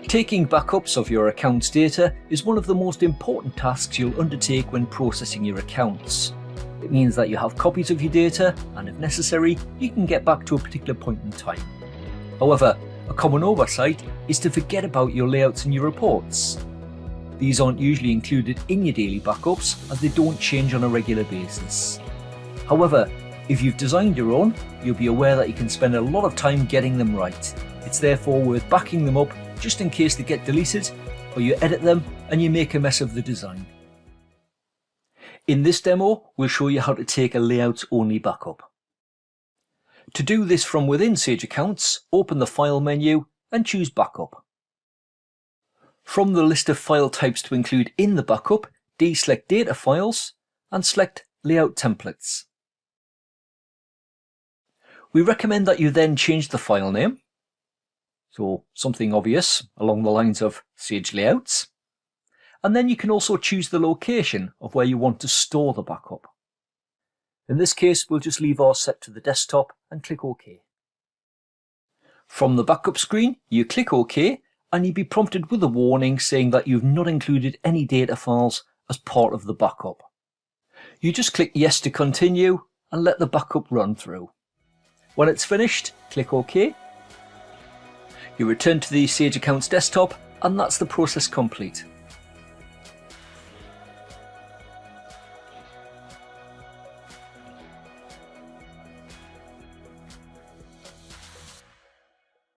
Taking backups of your account's data is one of the most important tasks you'll undertake when processing your accounts. It means that you have copies of your data, and if necessary, you can get back to a particular point in time. However, a common oversight is to forget about your layouts and your reports. These aren't usually included in your daily backups as they don't change on a regular basis. However, if you've designed your own, you'll be aware that you can spend a lot of time getting them right. It's therefore worth backing them up just in case they get deleted, or you edit them and you make a mess of the design. In this demo, we'll show you how to take a layouts-only backup. To do this from within Sage Accounts, open the File menu and choose Backup. From the list of file types to include in the backup, deselect Data Files and select Layout Templates. We recommend that you then change the file name, so something obvious along the lines of Sage Layouts, and then you can also choose the location of where you want to store the backup. In this case, we'll just leave ours set to the desktop and click OK. From the backup screen, you click OK and you'll be prompted with a warning saying that you've not included any data files as part of the backup. You just click Yes to continue and let the backup run through. When it's finished, click OK. You return to the Sage Accounts desktop and that's the process complete.